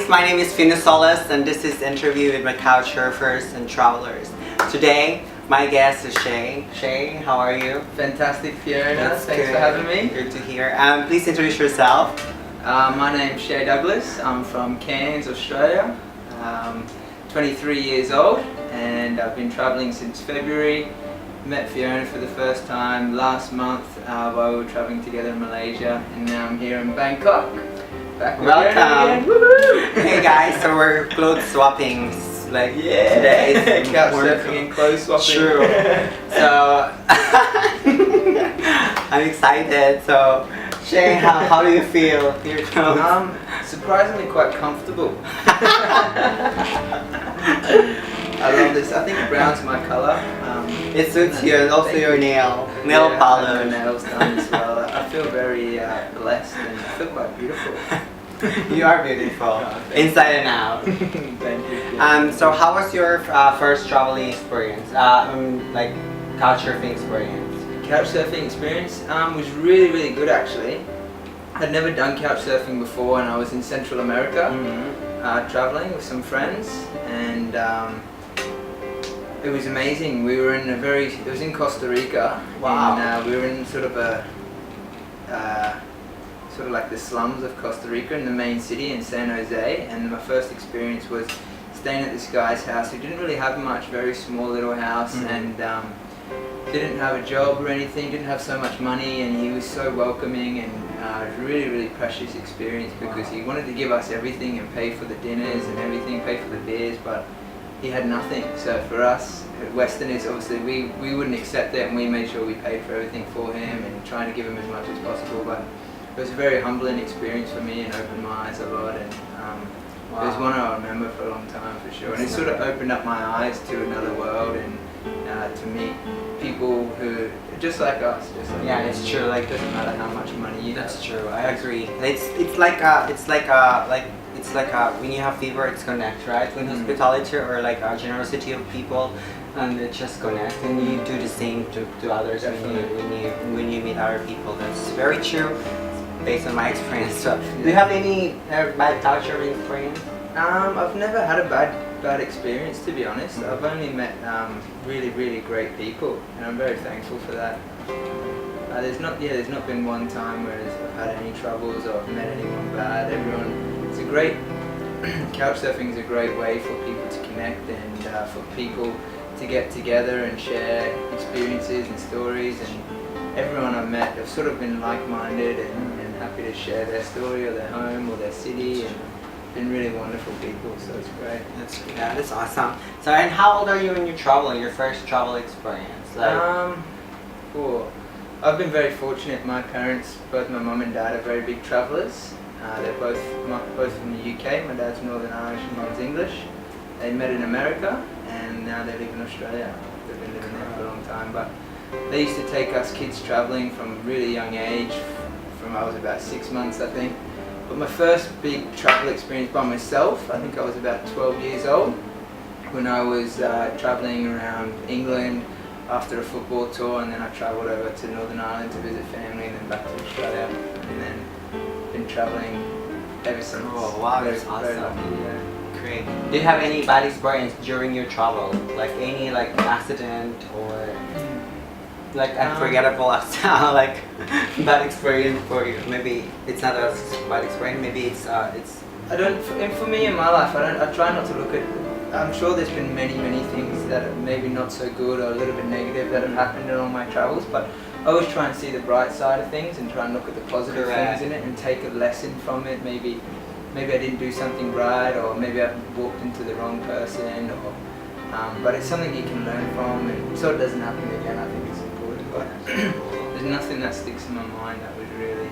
guys, my name is Fiona Solis and this is Interview with my Couchsurfers and Travelers. Today, my guest is Shay. Shay, how are you? Fantastic, Fiona. That's Thanks good. for having me. Good to hear. Please introduce yourself. My name's Shay Douglas. I'm from Cairns, Australia. 23 years old and I've been travelling since February. Met Fiona for the first time last month while we were travelling together in Malaysia, and now I'm here in Bangkok. Back with Welcome. Fiona again. Hey guys, so we're clothes swapping. Like today, Couchsurfing and clothes swapping. True. So I'm excited. So Shay, how do you feel? Your clothes? Surprisingly quite comfortable. I love this. I think brown's my colour. It suits you, and also your nail Yeah, polish. my nails done as well. I feel very blessed and I feel quite beautiful. You are beautiful, inside and out. Thank you. So how was your first traveling experience? Like couchsurfing experience? Couchsurfing experience was really good actually. I'd never done couchsurfing before, and I was in Central America traveling with some friends, and it was amazing. We were in it was in Costa Rica. Wow. And we were in sort of like the slums of Costa Rica in the main city in San Jose, and my first experience was staying at this guy's house who didn't really have much, very small little house, and didn't have a job or anything, didn't have so much money, and he was so welcoming, and it was a really precious experience because he wanted to give us everything and pay for the dinners and everything, pay for the beers, but he had nothing. So for us Westerners, obviously we wouldn't accept that, and we made sure we paid for everything for him and trying to give him as much as possible. But it was a very humbling experience for me and opened my eyes a lot, and it was one I'll remember for a long time for sure. And it sort of opened up my eyes to another world, and to meet people who are just like us. It's true. Like, doesn't matter how much money you have. That's true. I agree. It's like when you have fever, it's connect, right? When hospitality or like generosity of people, and it just connect, and you do the same to others when you meet other people. That's very true, based on my experience. So, do you have any bad couchsurfing experience? I've never had a bad experience, to be honest. I've only met really great people, and I'm very thankful for that. There's not been one time where I've had any troubles or I've met anyone bad. It's a great couchsurfing is a great way for people to connect, and for people to get together and share experiences and stories, and everyone I've met have sort of been like-minded and happy to share their story or their home or their city, and been really wonderful people, so it's great. That's awesome. So, and how old are you when you're traveling? Your first travel experience? Cool. I've been very fortunate. My parents, both my mum and dad, are very big travellers. They're both from the UK. My dad's Northern Irish and mum's English. They met in America and now they live in Australia. They've been living there for a long time. But they used to take us kids travelling from a really young age. From I was about 6 months, I think. But my first big travel experience by myself, I think I was about 12 years old, when I was travelling around England after a football tour, and then I travelled over to Northern Ireland to visit family, and then back to Australia, and then been travelling ever since. Oh wow, that's awesome. Very lucky, yeah. Great. Do you have any bad experience during your travel? Like any accident or like unforgettable like bad experience for you? Maybe it's not a bad experience. Maybe it's. I don't. For me in my life, I try not to look at. I'm sure there's been many things that are maybe not so good or a little bit negative that have happened in all my travels, but I always try and see the bright side of things and try and look at the positive things in it and take a lesson from it. Maybe I didn't do something right, or maybe I walked into the wrong person, or but it's something you can learn from, and so it doesn't happen again. I think it's important, but there's nothing that sticks in my mind that would really.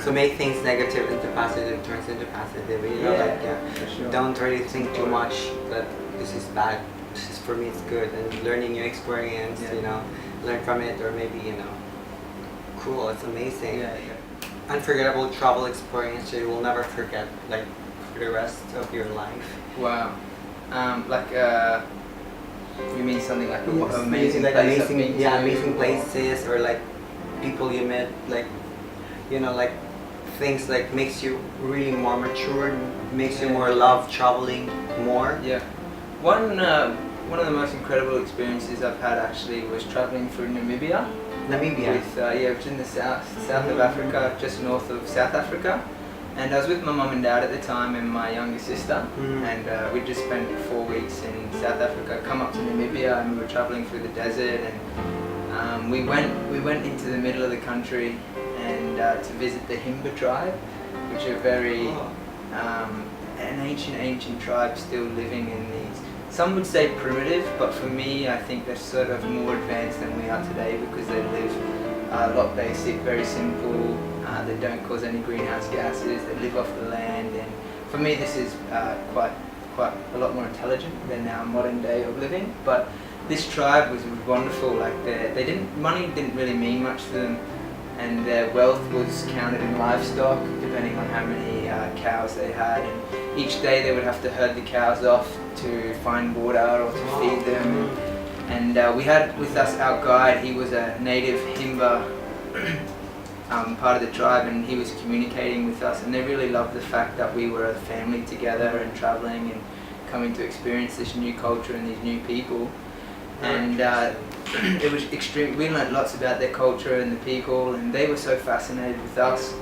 So make things negative into positive, turns into positive. You know, for sure. Don't really think too much that this is bad. This is, for me, it's good, and learning new experience. You know, learn from it, or maybe cool. It's amazing. Unforgettable travel experience you will never forget, like for the rest of your life. Wow. You mean something like amazing places, or like people you met, like things like makes you really more mature, makes you more love traveling more? Yeah. One of the most incredible experiences I've had actually was traveling through Namibia. Namibia. It's in the south of Africa, just north of South Africa. And I was with my mum and dad at the time and my younger sister, and we just spent 4 weeks in South Africa, come up to Namibia, and we were traveling through the desert, and we went into the middle of the country and to visit the Himba tribe, which are very an ancient tribe still living in these. Some would say primitive, but for me, I think they're sort of more advanced than we are today because they live a lot basic, very simple. They don't cause any greenhouse gases. They live off the land, and for me, this is quite a lot more intelligent than our modern day of living. But this tribe was wonderful. Like money didn't really mean much to them, and their wealth was counted in livestock, depending on how many cows they had. And each day they would have to herd the cows off to find water or to feed them. And we had with us our guide. He was a native Himba part of the tribe, and he was communicating with us, and they really loved the fact that we were a family together and traveling and coming to experience this new culture and these new people. And it was extreme. We learned lots about their culture and the people, and they were so fascinated with us.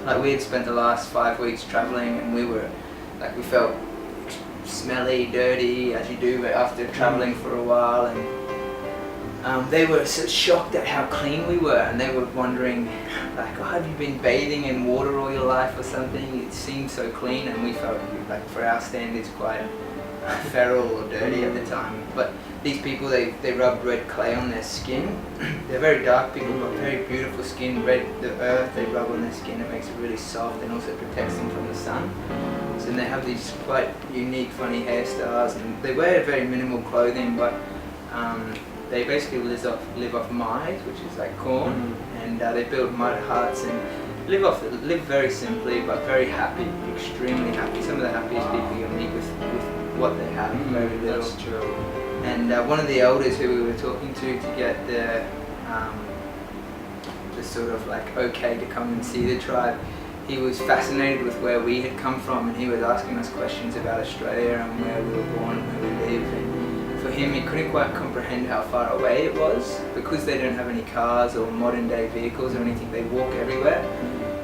Like, we had spent the last 5 weeks traveling, and we felt smelly, dirty, as you do after traveling for a while, and they were so shocked at how clean we were, and they were wondering, like, oh, have you been bathing in water all your life or something? It seemed so clean, and we felt, like, for our standards, quite feral or dirty at the time. But these people, they rub red clay on their skin. They're very dark people, but very beautiful skin. The earth they rub on their skin, it makes it really soft and also protects them from the sun. So they have these quite unique, funny hairstyles, and they wear very minimal clothing, but they basically live off maize, which is like corn, and they build mud huts and live very simply, but very happy, extremely happy. Some of the happiest people you'll meet with what they have, very little. That's true. And one of the elders who we were talking to get the sort of like okay to come and see the tribe, he was fascinated with where we had come from, and he was asking us questions about Australia and where we were born and where we live. And for him, he couldn't quite comprehend how far away it was, because they don't have any cars or modern day vehicles or anything. They walk everywhere.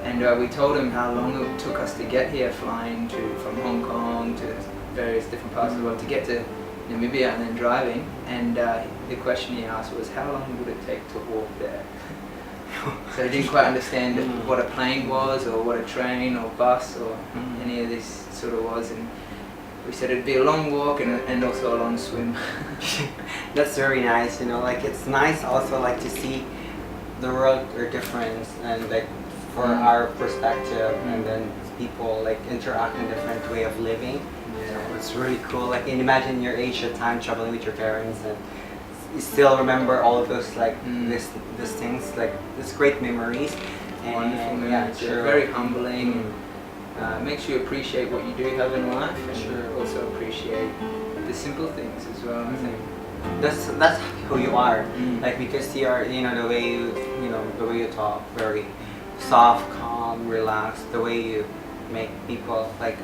And we told him how long it took us to get here, flying from Hong Kong to various different parts of the world to get to Namibia and then driving. And the question he asked was, how long would it take to walk there? So he didn't quite understand what a plane was, or what a train or bus or any of this sort of was. And we said it'd be a long walk and also a long swim. That's very nice, like it's nice also like to see the world are different, and like for our perspective, and then people like interact in different way of living. So it's really cool. Like, and imagine your age at time traveling with your parents, and you still remember all of those like these things, like it's great memories. And wonderful memories. Yeah, very humbling. Makes you appreciate what you do have in life, and also appreciate the simple things as well. I think that's who you are. Like, because you are, the way you talk, very soft, calm, relaxed. The way you make people like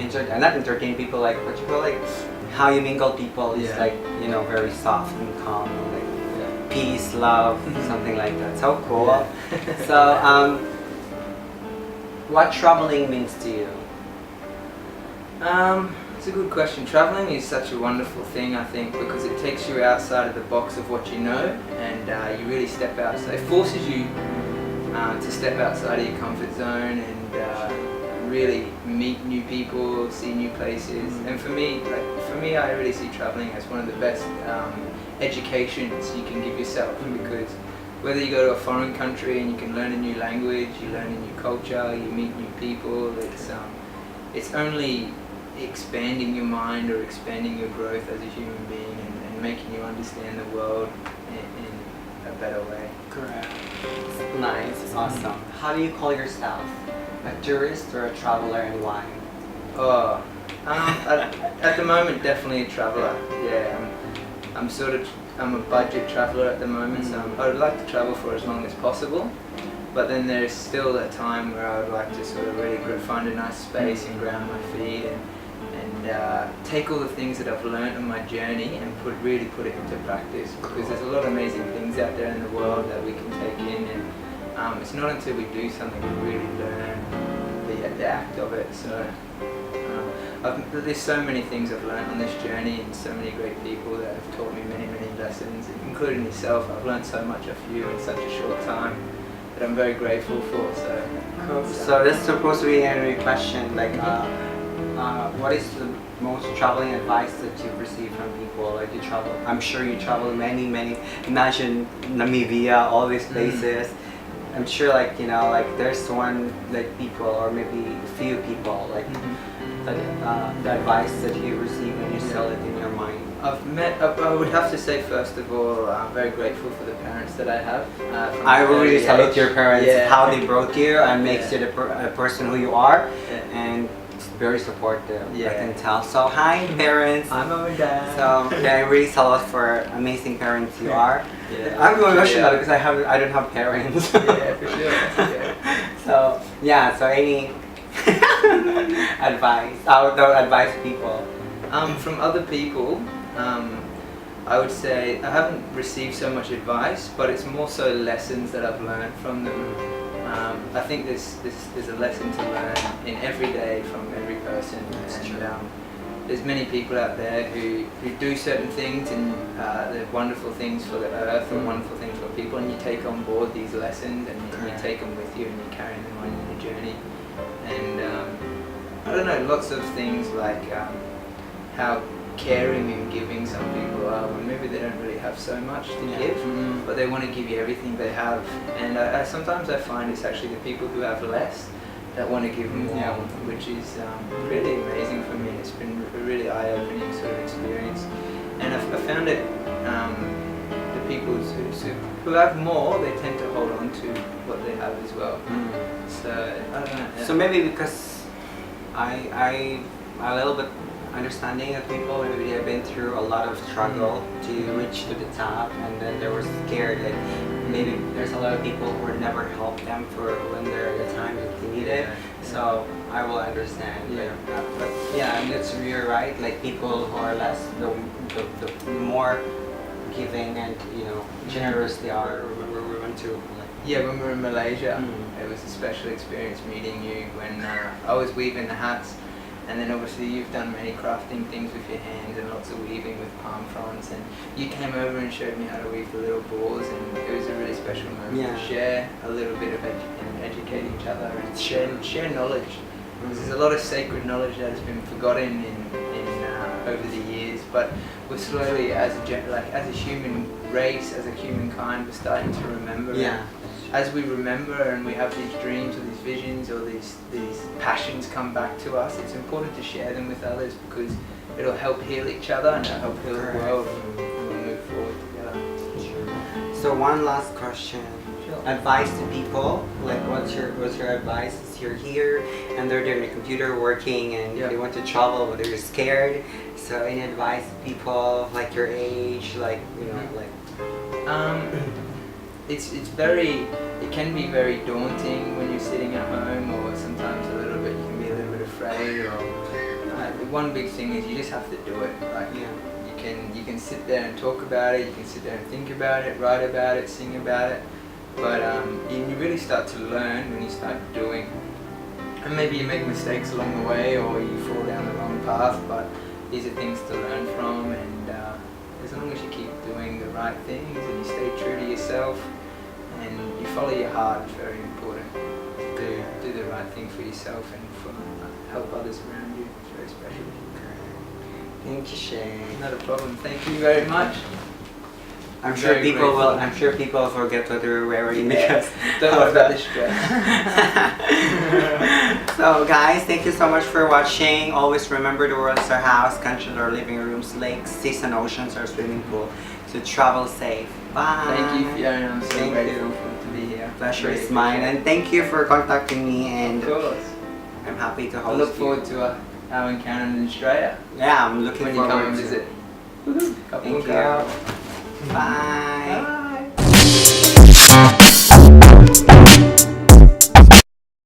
not entertain people, like what you call like how you mingle people is like very soft and calm, like peace, love, something like that. So cool. So what traveling means to you? It's a good question. Traveling is such a wonderful thing, I think, because it takes you outside of the box of what you know, and you really step out. So it forces you to step outside of your comfort zone and really meet new people, see new places. And for me, I really see traveling as one of the best educations you can give yourself, because whether you go to a foreign country and you can learn a new language, you learn a new culture, you meet new people, it's only expanding your mind or expanding your growth as a human being, and making you understand the world in a better way. Correct. Nice, awesome. How do you call yourself? A tourist or a traveler, and why? Oh, at the moment, definitely a traveler. Yeah, I'm a budget traveler at the moment, so I would like to travel for as long as possible. But then there's still a time where I would like to sort of really find a nice space and ground my feet and take all the things that I've learned on my journey and really put it into practice, because there's a lot of amazing things out there in the world that we can take in, and it's not until we do something we really learn the act of it. So there's so many things I've learned on this journey, and so many great people that have taught me many lessons, including yourself. I've learned so much of you in such a short time that I'm very grateful for. So cool. So that's supposed to be a question, like what is the most traveling advice that you've received from people? Like you travel, I'm sure you travel many, imagine Namibia, all these places. I'm sure, like, you know, like there's one, like, people, or maybe a few people, like the advice that you receive and you sell it in your mind. I would have to say, first of all, I'm very grateful for the parents that I have. I really salute your parents, how they brought you and makes you the person who you are, and very supportive, I can tell. So hi parents. I'm Mom and Dad. So I really salute for amazing parents you are. I'm going emotional because I don't have parents. Yeah, for sure. That's okay. So yeah, so any advice, advise people? From other people, I would say I haven't received so much advice, but it's more so lessons that I've learned from them. I think there's a lesson to learn in every day from every person. There's many people out there who do certain things, and they're wonderful things for the earth and wonderful things for people, and you take on board these lessons and you take them with you and you carry them on your journey. And I don't know, lots of things like how caring and giving some people are, when maybe they don't really have so much to give, but they want to give you everything they have. And sometimes I find it's actually the people who have less that want to give more, which is really amazing for me. It's been a really eye-opening sort of experience, and I found it, the people who have more, they tend to hold on to what they have as well. So I don't know. So maybe because I a little bit understanding of people, maybe they've been through a lot of struggle to reach to the top, and then they were scared that maybe there's a lot of people who would never help them for when they're at the time that they need it. So I will understand. But yeah, and that's you're right. Like people who are less, the more giving and generous they are. Remember we went to when we were in Malaysia, it was a special experience meeting you when I was weaving the hats. And then obviously you've done many crafting things with your hands and lots of weaving with palm fronds, and you came over and showed me how to weave the little balls, and it was a really special moment to share a little bit of and educate each other and share knowledge. There's a lot of sacred knowledge that has been forgotten over the years, but we're slowly, as a human race, as a humankind, we're starting to remember. As we remember and we have these dreams or these visions or these passions come back to us, it's important to share them with others, because it'll help heal each other and it'll help heal the world, and we'll move forward together. So one last question. Advice to people, like what's your advice? You're here and they're doing the computer working and they want to travel but they're scared. So any advice to people like your age, like it can be very daunting when you're sitting at home, or sometimes you can be a little bit afraid, or one big thing is you just have to do it. You can sit there and talk about it, you can sit there and think about it, write about it, sing about it, but you really start to learn when you start doing. And maybe you make mistakes along the way, or you fall down the wrong path, but these are things to learn from, and as long as you keep doing the right things and you stay true to yourself and you follow your heart, it's very important. Do the right thing for yourself and for help others around you. It's very special. Thank you, Shay. Not a problem. Thank you very much. I'm sure people will forget what they're wearing because don't worry about the stress. So guys, thank you so much for watching. Always remember the world is our house, countries are living rooms, lakes, seas and oceans are swimming pool. So travel safe. Bye. Thank you, Fiona. I'm so grateful to be here. Pleasure is mine, and thank you for contacting me, and of course. I'm happy to host you. I look forward to our encounter in Australia. Yeah, I'm looking forward when you come and visit. Thank you. Bye.